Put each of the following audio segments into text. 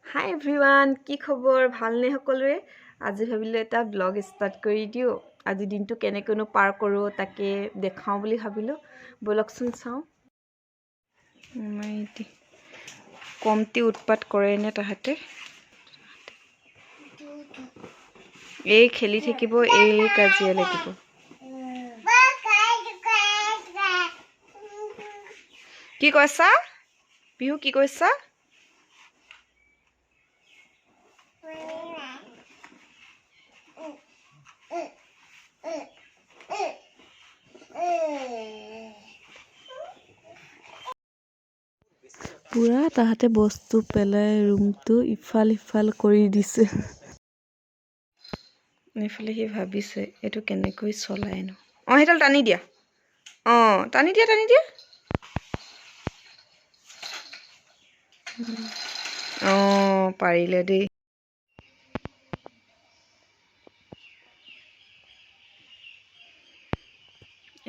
হাই everyone, কি খবৰ? ভালনে সকলোৰে? আজি ভাবিলোঁ এটা ব্লগ ষ্টাৰ্ট কৰি দিওঁ। আজি দিনটো কেনেকৈনো পাৰ কৰোঁ তাকে দেখাওঁ বুলি ভাবিলোঁ। ব'লকচোন চাওঁ। কমটি উৎপাত কৰেনে তাহাঁতে? এই খেলি থাকিব, এই কাজিয়া লাগিব। কি কৈছা বিহু? কি কৈছা? পুৰা তাহাঁতে বস্তু পেলাই ৰুমটো ইফাল সিফাল কৰি দিছে। এইফালে সি ভাবিছে এইটো কেনেকৈ চলাইনো। সেইডাল টানি দিয়া। টানি দিয়া। পাৰিলে দেই।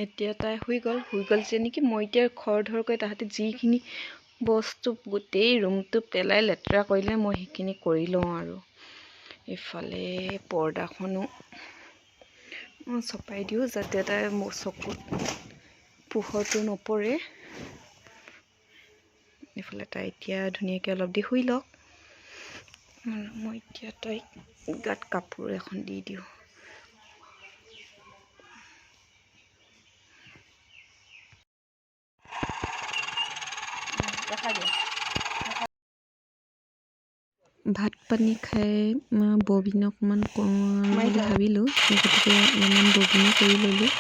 এতিয়া তাই শুই গ'ল যে নেকি। মই এতিয়া খৰধৰকৈ তাহাঁতে যিখিনি বস্তু গোটেই ৰুমটো পেলাই লেতেৰা কৰিলে মই সেইখিনি কৰি লওঁ আৰু। ইফালে পৰ্দাখনো চপাই দিওঁ যাতে তাই মোৰ চকুত পোহৰটো নপৰে। এইফালে তাই এতিয়া ধুনীয়াকৈ অলপ দি শুই লওক। মই এতিয়া তাইক গাত কাপোৰ এখন দি দিওঁ। ভাত পানী খাই ববিন অকণমান বুলি ভাবিলোঁ, গতিকে অলপমান ববিনো কৰি ল'লোঁ।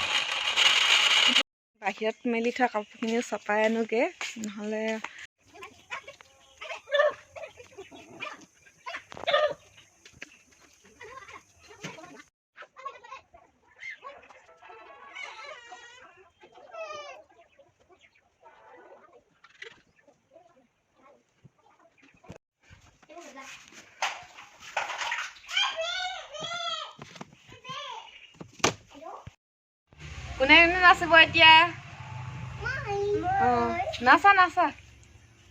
বাহিৰত মেলি থোৱা কাপোৰখিনি চপাই আনোগৈ, নহ'লে কোনে নাচিব এতিয়া? নাচা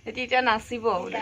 এতিয়া নাচিব বোলে।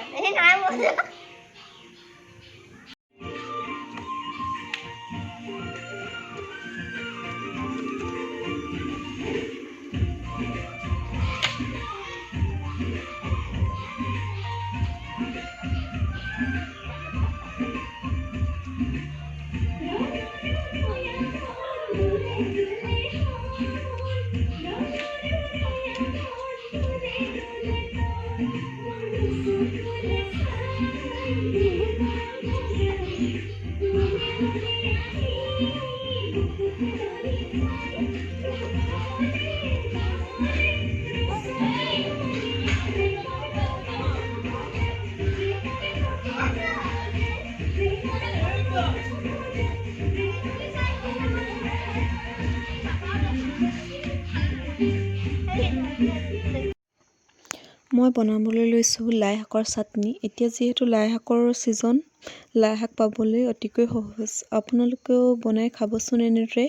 মই বনাবলৈ লৈছোঁ লাই শাকৰ চাটনি। এতিয়া যিহেতু লাই শাকৰ ছিজন, লাই শাক পাবলৈ অতিকৈ সহজ। আপোনালোকেও বনাই খাবচোন এনেদৰে।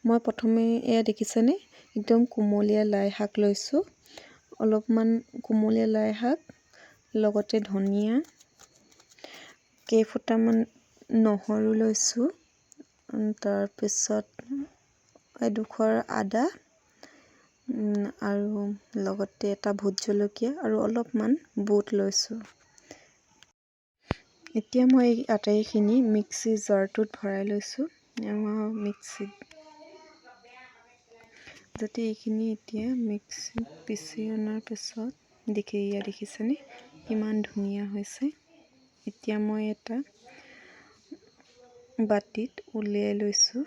মই প্ৰথমে এয়া দেখিছেনে, একদম কোমলীয়া লাই শাক লৈছোঁ। অলপমান কোমলীয়া লাই শাক, লগতে ধনিয়া, কেইফুটামান নহৰু লৈছোঁ, তাৰপিছত এডোখৰ আদা, আৰু লগতে এটা ভোট জলকীয়া আৰু অলপমান বুট লৈছোঁ। এতিয়া মই এই আটাইখিনি মিক্সি জাৰটোত ভৰাই লৈছোঁ। মিক্সিত যাতে এইখিনি এতিয়া মিক্সিত পিচি অনাৰ পিছত দেখিছেনে কিমান ধুনীয়া হৈছে। এতিয়া মই এটা বাতিত উলিয়াই লৈছোঁ।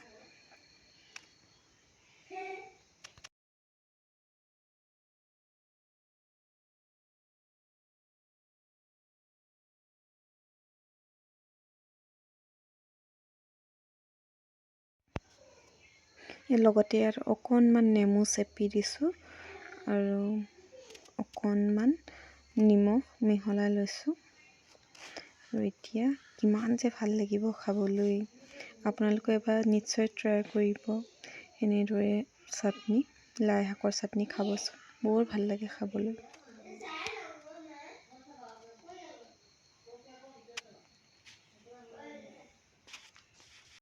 লগতে ইয়াত অকণমান নেমু চেপি দিছোঁ আৰু অকণমান নিমখ মিহলাই লৈছোঁ। আৰু এতিয়া কিমান যে ভাল লাগিব খাবলৈ। আপোনালোকে এবাৰ নিশ্চয় ট্ৰাই কৰিব এনেদৰে চাটনি, লাই শাকৰ চাটনি খাবচোন। বৰ ভাল লাগে খাবলৈ।